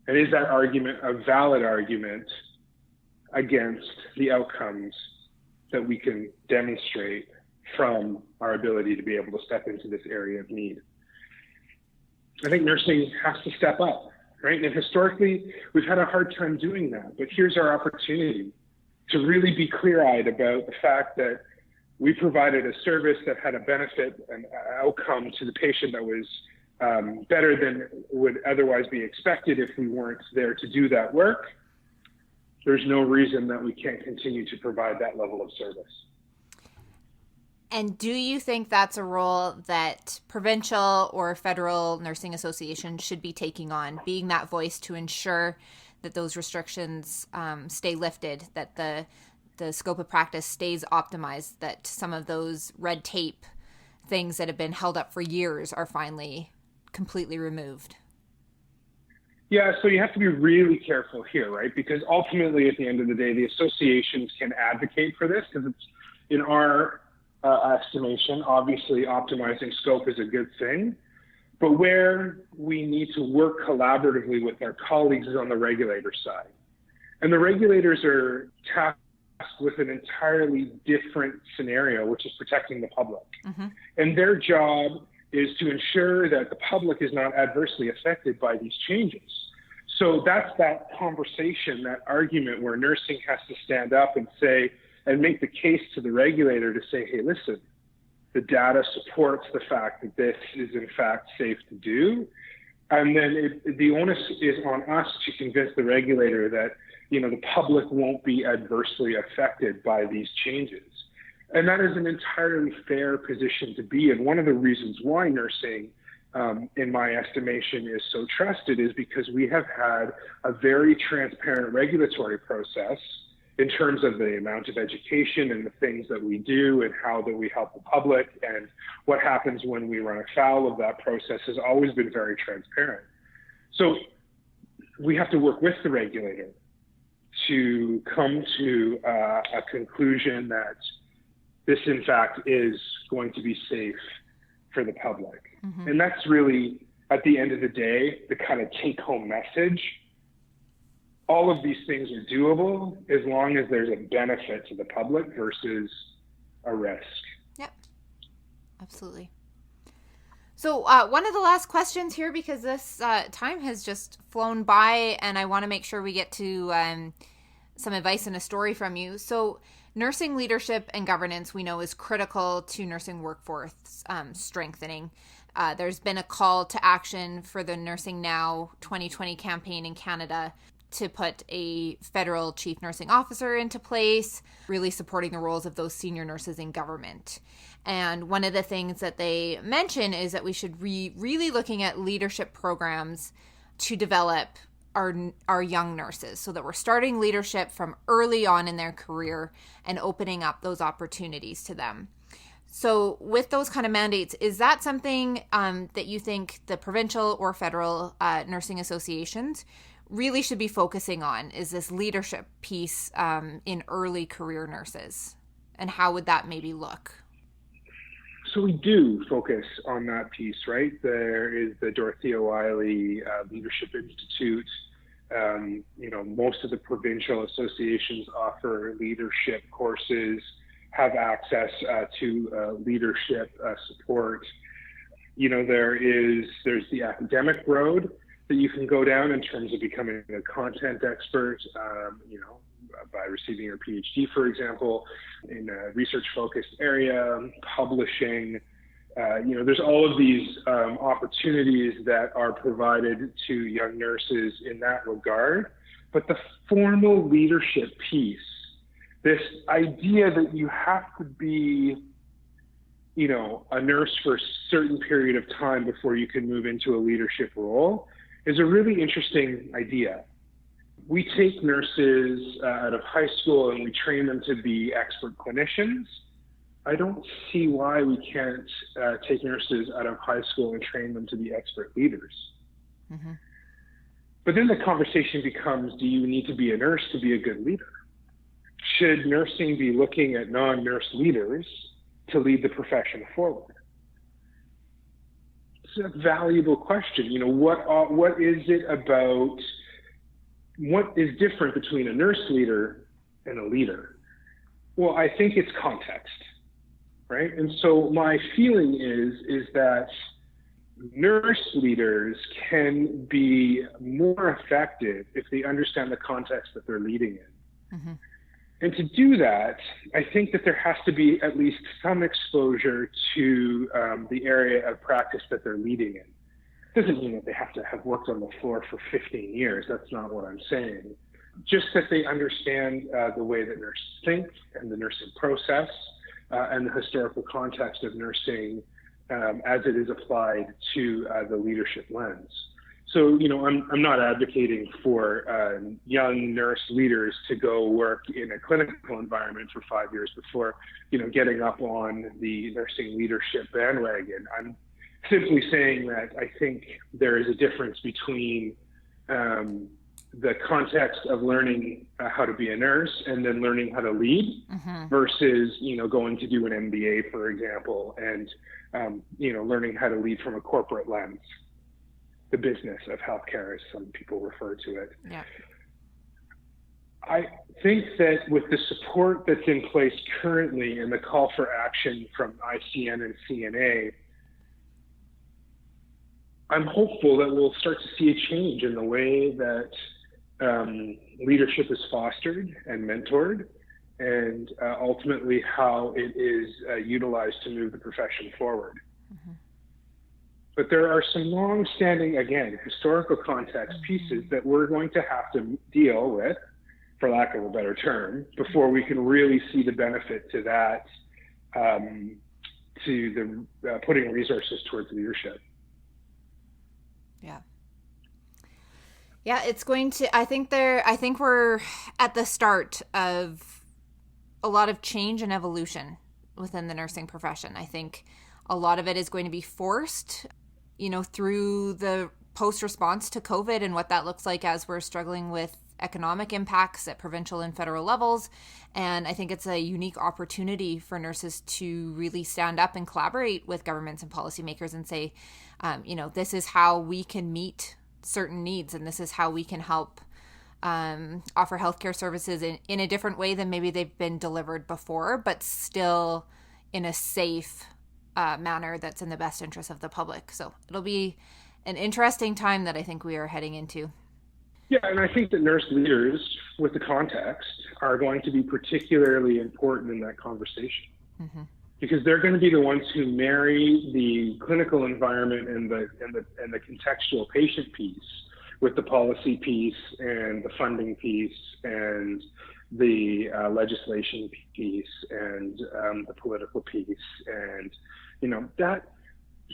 And is that argument a valid argument against the outcomes that we can demonstrate from our ability to be able to step into this area of need? I think nursing has to step up, right? And historically, we've had a hard time doing that, but here's our opportunity to really be clear-eyed about the fact that we provided a service that had a benefit and outcome to the patient that was better than would otherwise be expected if we weren't there to do that work. There's no reason that we can't continue to provide that level of service.
And do you think that's a role that provincial or federal nursing associations should be taking on, being that voice to ensure that those restrictions stay lifted, that the scope of practice stays optimized, that some of those red tape things that have been held up for years are finally completely removed?
Yeah, so you have to be really careful here, right? Because ultimately, at the end of the day, the associations can advocate for this because it's, in our estimation, obviously optimizing scope is a good thing. But where we need to work collaboratively with our colleagues is on the regulator side. And the regulators are tasked with an entirely different scenario, which is protecting the public. Mm-hmm. And their job is to ensure that the public is not adversely affected by these changes. So that's that conversation, that argument where nursing has to stand up and say, and make the case to the regulator to say, hey, listen, the data supports the fact that this is in fact safe to do. And then the onus is on us to convince the regulator that, the public won't be adversely affected by these changes. And that is an entirely fair position to be. And one of the reasons why nursing, in my estimation, is so trusted is because we have had a very transparent regulatory process in terms of the amount of education and the things that we do and how that we help the public, and what happens when we run afoul of that process has always been very transparent. So we have to work with the regulator to come to a conclusion that this, in fact, is going to be safe for the public. Mm-hmm. And that's really, at the end of the day, the kind of take-home message. All of these things are doable as long as there's a benefit to the public versus a risk.
Yep, absolutely. So one of the last questions here, because this time has just flown by, and I want to make sure we get to some advice and a story from you. So nursing leadership and governance, we know, is critical to nursing workforce strengthening. There's been a call to action for the Nursing Now 2020 campaign in Canada to put a federal chief nursing officer into place, really supporting the roles of those senior nurses in government. And one of the things that they mention is that we should really looking at leadership programs to develop our young nurses, so that we're starting leadership from early on in their career and opening up those opportunities to them. So with those kind of mandates, is that something that you think the provincial or federal nursing associations really should be focusing on, is this leadership piece in early career nurses? And how would that maybe look?
So we do focus on that piece, right? There is the Dorothea Wiley Leadership Institute. Most of the provincial associations offer leadership courses, have access to leadership support. There's the academic road that you can go down in terms of becoming a content expert, by receiving your PhD, for example, in a research-focused area, publishing. There's all of these opportunities that are provided to young nurses in that regard. But the formal leadership piece, this idea that you have to be, a nurse for a certain period of time before you can move into a leadership role, is a really interesting idea. We take nurses out of high school and we train them to be expert clinicians. I don't see why we can't take nurses out of high school and train them to be expert leaders. Mm-hmm. But then the conversation becomes, do you need to be a nurse to be a good leader? Should nursing be looking at non-nurse leaders to lead the profession forward? It's a valuable question. What is it about, what is different between a nurse leader and a leader? Well, I think it's context, right? And so my feeling is that nurse leaders can be more effective if they understand the context that they're leading in. Mm-hmm. And to do that, I think that there has to be at least some exposure to the area of practice that they're leading in. Doesn't mean that they have to have worked on the floor for 15 years. That's not what I'm saying. Just that they understand the way that nurses think and the nursing process and the historical context of nursing as it is applied to the leadership lens. So, I'm not advocating for young nurse leaders to go work in a clinical environment for 5 years before, getting up on the nursing leadership bandwagon. I'm simply saying that I think there is a difference between the context of learning how to be a nurse and then learning how to lead versus, going to do an MBA, for example, and, learning how to lead from a corporate lens, the business of healthcare, as some people refer to it.
Yeah.
I think that with the support that's in place currently and the call for action from ICN and CNA, I'm hopeful that we'll start to see a change in the way that leadership is fostered and mentored, and ultimately how it is utilized to move the profession forward. But there are some long-standing, again, historical context pieces that we're going to have to deal with, for lack of a better term, before we can really see the benefit to that, to the putting resources towards leadership.
Yeah, it's going to, I think we're at the start of a lot of change and evolution within the nursing profession. I think a lot of it is going to be forced, through the post-response to COVID and what that looks like as we're struggling with economic impacts at provincial and federal levels. And I think it's a unique opportunity for nurses to really stand up and collaborate with governments and policymakers and say, this is how we can meet certain needs, and this is how we can help offer healthcare services in a different way than maybe they've been delivered before, but still in a safe manner that's in the best interest of the public. So it'll be an interesting time that I think we are heading into.
Yeah, and I think that nurse leaders with the context are going to be particularly important in that conversation. Because they're going to be the ones who marry the clinical environment and the contextual patient piece with the policy piece and the funding piece and the legislation piece and the political piece. And,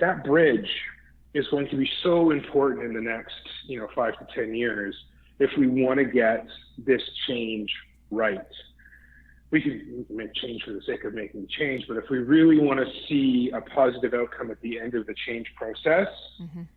that bridge is going to be so important in the next, 5 to 10 years if we want to get this change right. We can make change for the sake of making change, but if we really want to see a positive outcome at the end of the change process,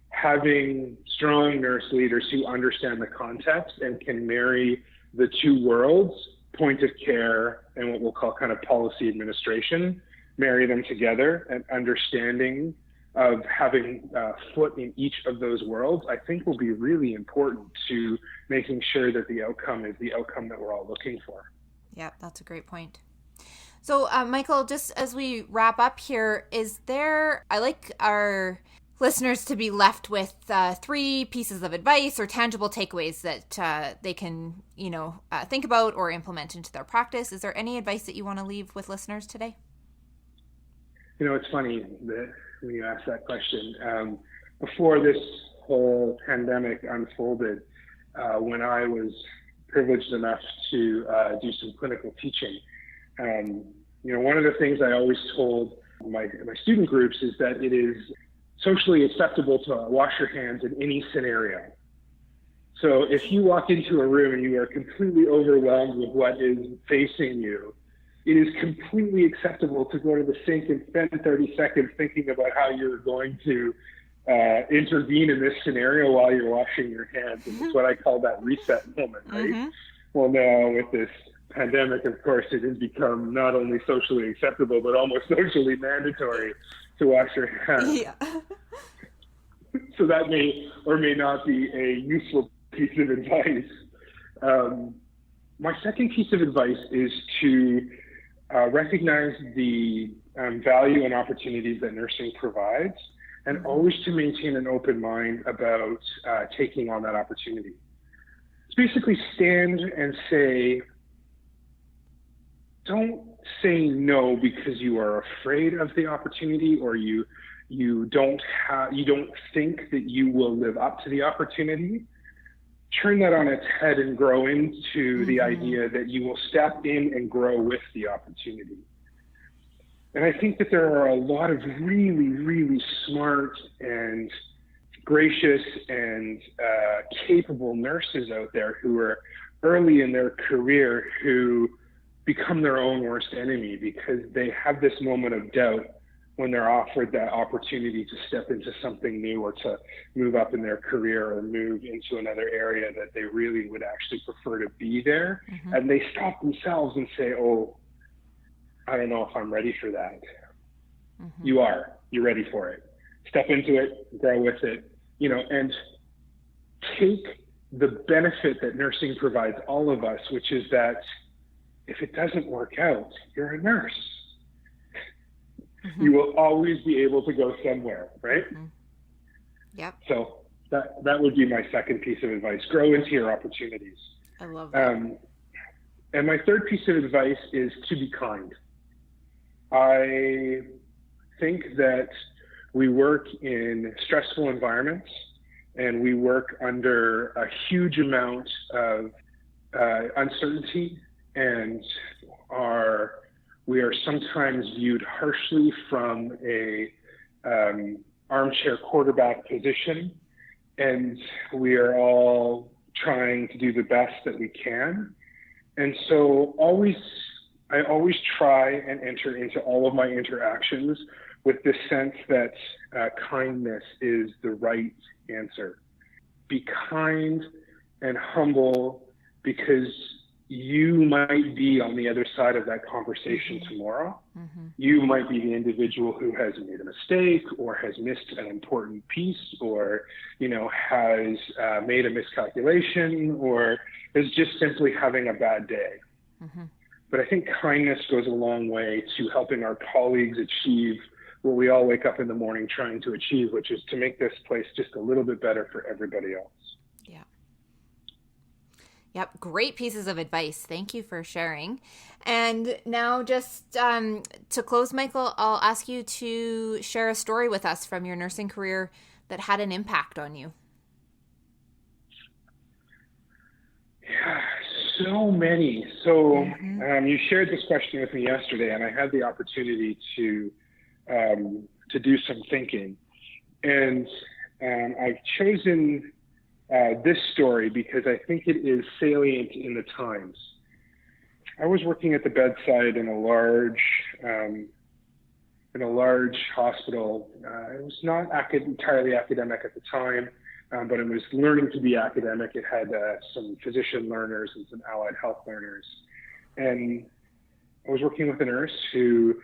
having strong nurse leaders who understand the context and can marry the two worlds, point of care and what we'll call kind of policy administration, marry them together, and understanding of having a foot in each of those worlds, I think will be really important to making sure that the outcome is the outcome that we're all looking for.
Yeah, that's a great point. So, Michael, just as we wrap up here, I like our listeners to be left with 3 pieces of advice or tangible takeaways that they can, think about or implement into their practice. Is there any advice that you want to leave with listeners today?
It's funny that when you ask that question, before this whole pandemic unfolded, when I was privileged enough to do some clinical teaching. One of the things I always told my student groups is that it is socially acceptable to wash your hands in any scenario. So if you walk into a room and you are completely overwhelmed with what is facing you, it is completely acceptable to go to the sink and spend 30 seconds thinking about how you're going to intervene in this scenario while you're washing your hands. And it's what I call that reset moment, right? Well, now with this pandemic, of course, it has become not only socially acceptable, but almost socially mandatory to wash your hands.
Yeah.
So that may or may not be a useful piece of advice. My second piece of advice is to recognize the value and opportunities that nursing provides, and always to maintain an open mind about taking on that opportunity. It's basically stand and say, don't say no because you are afraid of the opportunity or you don't think that you will live up to the opportunity. Turn that on its head and grow into the idea that you will step in and grow with the opportunity. And I think that there are a lot of really, really smart and gracious and capable nurses out there who are early in their career who become their own worst enemy because they have this moment of doubt when they're offered that opportunity to step into something new or to move up in their career or move into another area that they really would actually prefer to be there. Mm-hmm. And they stop themselves and say, oh, I don't know if I'm ready for that. Mm-hmm. You're ready for it. Step into it, grow with it, and take the benefit that nursing provides all of us, which is that if it doesn't work out, you're a nurse. Mm-hmm. You will always be able to go somewhere, right?
Mm-hmm. Yep.
So that would be my second piece of advice. Grow into your opportunities.
I love that.
And my third piece of advice is to be kind. I think that we work in stressful environments and we work under a huge amount of uncertainty, and we are sometimes viewed harshly from a armchair quarterback position, and we are all trying to do the best that we can. And so I always try and enter into all of my interactions with this sense that kindness is the right answer. Be kind and humble, because you might be on the other side of that conversation tomorrow. Mm-hmm. You might be the individual who has made a mistake or has missed an important piece or, has made a miscalculation or is just simply having a bad day. Mm-hmm. But I think kindness goes a long way to helping our colleagues achieve what we all wake up in the morning trying to achieve, which is to make this place just a little bit better for everybody else.
Yeah. Yep. Great pieces of advice. Thank you for sharing. And now just to close, Michael, I'll ask you to share a story with us from your nursing career that had an impact on you.
Yeah, so many. So you shared this question with me yesterday, and I had the opportunity to do some thinking. And I've chosen this story because I think it is salient in the times. I was working at the bedside in a large hospital. It was not entirely academic at the time, but it was learning to be academic. It had some physician learners and some allied health learners. And I was working with a nurse who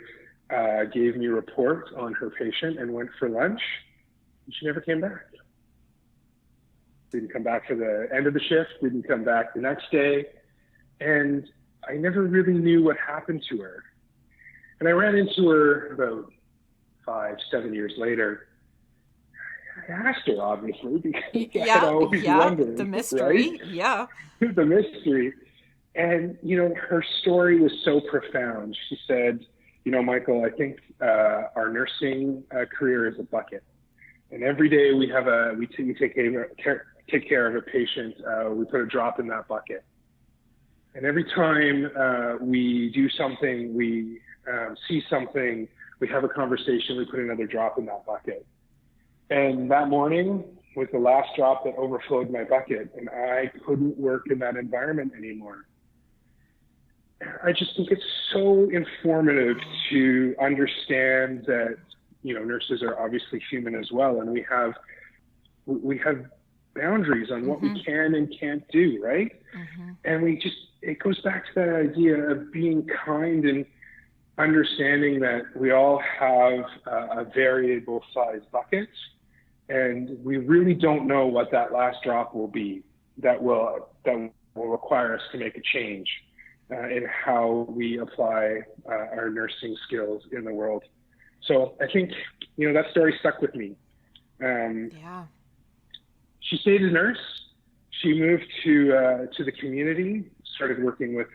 gave me a report on her patient and went for lunch, and she never came back. Didn't come back for the end of the shift, didn't come back the next day, and I never really knew what happened to her. And I ran into her about 5-7 years later. I asked her, obviously, because I had always wondered.
The mystery, right? Yeah.
The mystery. And, her story was so profound. She said, Michael, I think our nursing career is a bucket. And every day we take care of a patient, we put a drop in that bucket. And every time we do something, we see something, we have a conversation, we put another drop in that bucket. And that morning was the last drop that overflowed my bucket, and I couldn't work in that environment anymore. I just think it's so informative to understand that, nurses are obviously human as well, and we have boundaries on what we can and can't do, right? Mm-hmm. And it goes back to that idea of being kind and understanding that we all have a variable size bucket, and we really don't know what that last drop will be that will require us to make a change in how we apply our nursing skills in the world. So I think, that story stuck with me. She stayed a nurse. She moved to the community, started working with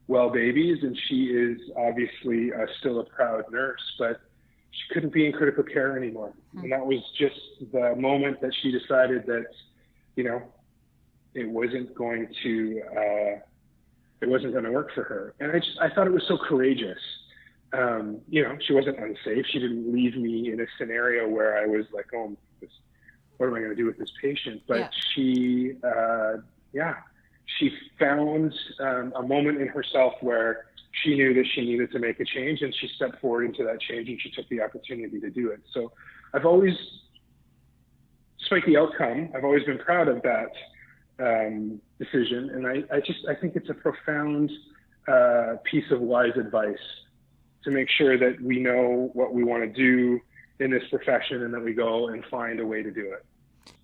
well babies, and she is obviously still a proud nurse, but she couldn't be in critical care anymore. Mm-hmm. And that was just the moment that she decided that, it wasn't going to work for her. And I thought it was so courageous. She wasn't unsafe. She didn't leave me in a scenario where I was like, oh, what am I going to do with this patient? But she found a moment in herself where she knew that she needed to make a change, and she stepped forward into that change, and she took the opportunity to do it. So I've always, despite the outcome, I've always been proud of that decision. And I think it's a profound piece of wise advice to make sure that we know what we want to do in this profession, and that we go and find a way to do it.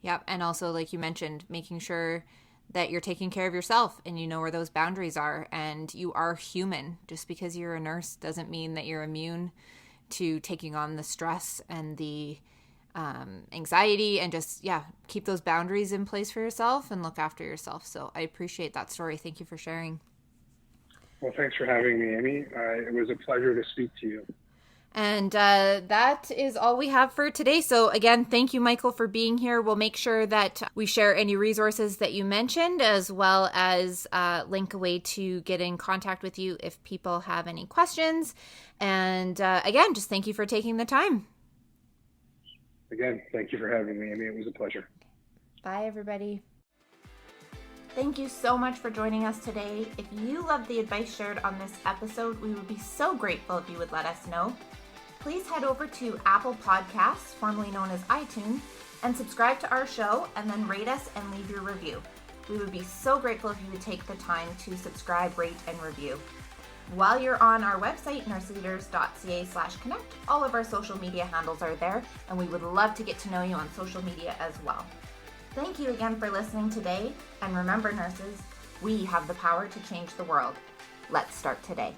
Yep. And also, like you mentioned, making sure that you're taking care of yourself and you know where those boundaries are, and you are human. Just because you're a nurse doesn't mean that you're immune to taking on the stress and the anxiety, and just, keep those boundaries in place for yourself and look after yourself. So I appreciate that story. Thank you for sharing.
Well, thanks for having me, Amy. It was a pleasure to speak to you.
And that is all we have for today. So again, thank you, Michael, for being here. We'll make sure that we share any resources that you mentioned, as well as link a way to get in contact with you if people have any questions. And again, just thank you for taking the time.
Again, thank you for having me, Amy. It was a pleasure.
Bye, everybody. Thank you so much for joining us today. If you loved the advice shared on this episode, we would be so grateful if you would let us know. Please head over to Apple Podcasts, formerly known as iTunes, and subscribe to our show, and then rate us and leave your review. We would be so grateful if you would take the time to subscribe, rate, and review. While you're on our website, nurseleaders.ca/connect, all of our social media handles are there, and we would love to get to know you on social media as well. Thank you again for listening today, and remember, nurses, we have the power to change the world. Let's start today.